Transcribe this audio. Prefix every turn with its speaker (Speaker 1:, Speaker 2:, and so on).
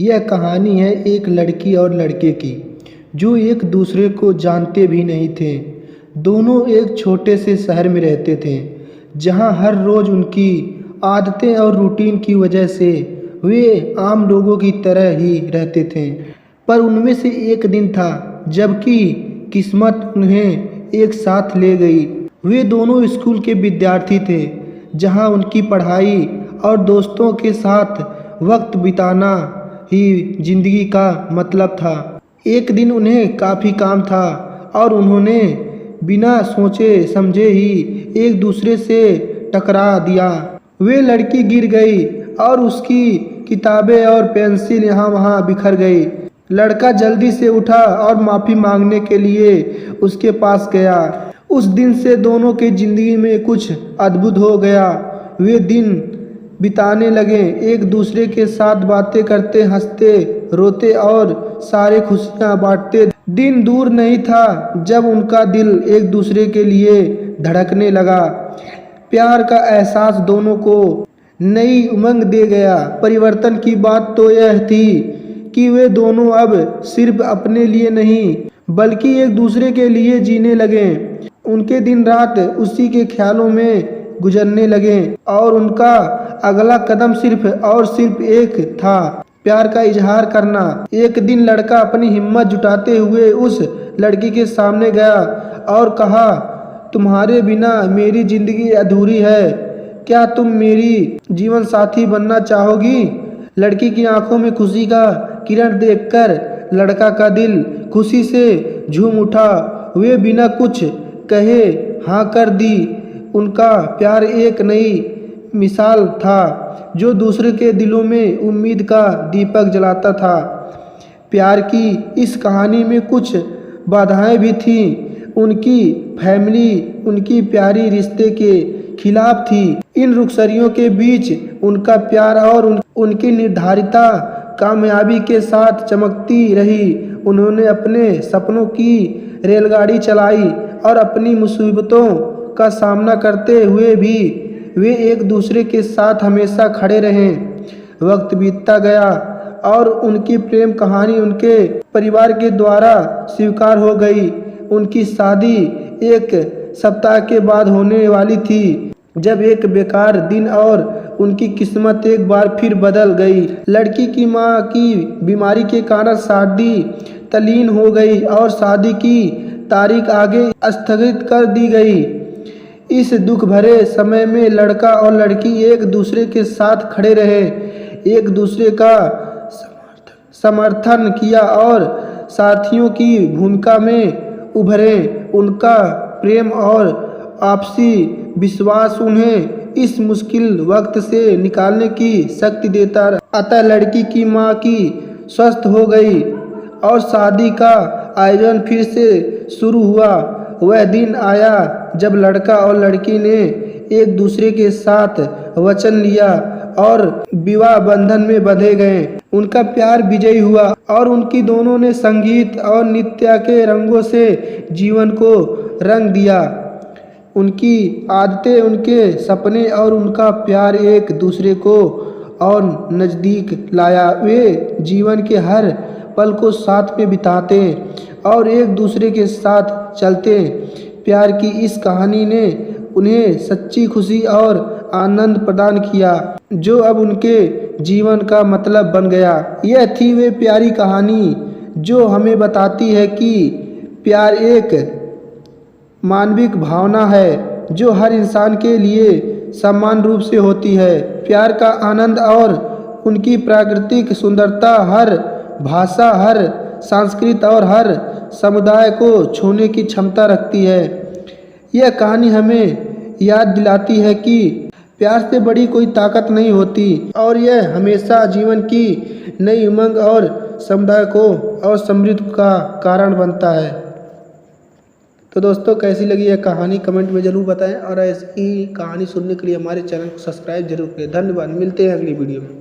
Speaker 1: यह कहानी है एक लड़की और लड़के की जो एक दूसरे को जानते भी नहीं थे। दोनों एक छोटे से शहर में रहते थे जहां हर रोज़ उनकी आदतें और रूटीन की वजह से वे आम लोगों की तरह ही रहते थे। पर उनमें से एक दिन था जबकि किस्मत उन्हें एक साथ ले गई। वे दोनों स्कूल के विद्यार्थी थे जहां उनकी पढ़ाई और दोस्तों के साथ वक्त बिताना ही जिंदगी का मतलब था। एक दिन उन्हें काफ़ी काम था और उन्होंने बिना सोचे समझे ही एक दूसरे से टकरा दिया। वे लड़की गिर गई और उसकी किताबें और पेंसिल यहाँ वहाँ बिखर गई। लड़का जल्दी से उठा और माफ़ी मांगने के लिए उसके पास गया। उस दिन से दोनों की ज़िंदगी में कुछ अद्भुत हो गया। वे दिन बिताने लगे, एक दूसरे के साथ बातें करते, हंसते, रोते और सारे खुशियाँ बांटते। दिन दूर नहीं था जब उनका दिल एक दूसरे के लिए धड़कने लगा। प्यार का एहसास दोनों को नई उमंग दे गया। परिवर्तन की बात तो यह थी कि वे दोनों अब सिर्फ अपने लिए नहीं बल्कि एक दूसरे के लिए जीने लगे। उनके दिन रात उसी के ख्यालों में गुजरने लगे और उनका अगला कदम सिर्फ एक था, प्यार का इजहार करना। एक दिन लड़का अपनी हिम्मत जुटाते हुए उस लड़की के सामने गया और कहा, तुम्हारे बिना मेरी जिंदगी अधूरी है, क्या तुम मेरी जीवन साथी बनना चाहोगी? लड़की की आंखों में खुशी का किरण देखकर लड़का का दिल खुशी से झूम उठा। वे बिना कुछ कहे हाँ कर दी। उनका प्यार एक नई मिसाल था जो दूसरे के दिलों में उम्मीद का दीपक जलाता था। प्यार की इस कहानी में कुछ बाधाएं भी थीं। उनकी फैमिली उनकी प्यारी रिश्ते के खिलाफ थी। इन रुखसरियों के बीच उनका प्यार और उनकी निर्धारिता कामयाबी के साथ चमकती रही। उन्होंने अपने सपनों की रेलगाड़ी चलाई और अपनी मुसीबतों का सामना करते हुए भी वे एक दूसरे के साथ हमेशा खड़े रहे। वक्त बीतता गया और उनकी प्रेम कहानी उनके परिवार के द्वारा स्वीकार हो गई। उनकी शादी एक सप्ताह के बाद होने वाली थी जब एक बेकार दिन और उनकी किस्मत एक बार फिर बदल गई। लड़की की मां की बीमारी के कारण शादी तल्लीन हो गई और शादी की तारीख आगे स्थगित कर दी गई। इस दुख भरे समय में लड़का और लड़की एक दूसरे के साथ खड़े रहे, एक दूसरे का समर्थन किया और साथियों की भूमिका में उभरे। उनका प्रेम और आपसी विश्वास उन्हें इस मुश्किल वक्त से निकालने की शक्ति देता। अतः लड़की की मां की स्वस्थ हो गई और शादी का आयोजन फिर से शुरू हुआ। वह दिन आया जब लड़का और लड़की ने एक दूसरे के साथ वचन लिया और विवाह बंधन में बंधे गए। उनका प्यार विजयी हुआ और उनकी दोनों ने संगीत और नृत्य के रंगों से जीवन को रंग दिया। उनकी आदतें, उनके सपने और उनका प्यार एक दूसरे को और नज़दीक लाया। वे जीवन के हर पल को साथ में बिताते और एक दूसरे के साथ चलते। प्यार की इस कहानी ने उन्हें सच्ची खुशी और आनंद प्रदान किया जो अब उनके जीवन का मतलब बन गया। यह थी वे प्यारी कहानी जो हमें बताती है कि प्यार एक मानविक भावना है जो हर इंसान के लिए समान रूप से होती है। प्यार का आनंद और उनकी प्राकृतिक सुंदरता हर भाषा, हर संस्कृति और हर समुदाय को छूने की क्षमता रखती है। यह कहानी हमें याद दिलाती है कि प्यार से बड़ी कोई ताकत नहीं होती और यह हमेशा जीवन की नई उमंग और समुदाय को और समृद्धि का कारण बनता है। तो दोस्तों, कैसी लगी यह कहानी कमेंट में ज़रूर बताएं और ऐसी कहानी सुनने के लिए हमारे चैनल को सब्सक्राइब जरूर करें। धन्यवाद। मिलते हैं अगली वीडियो में।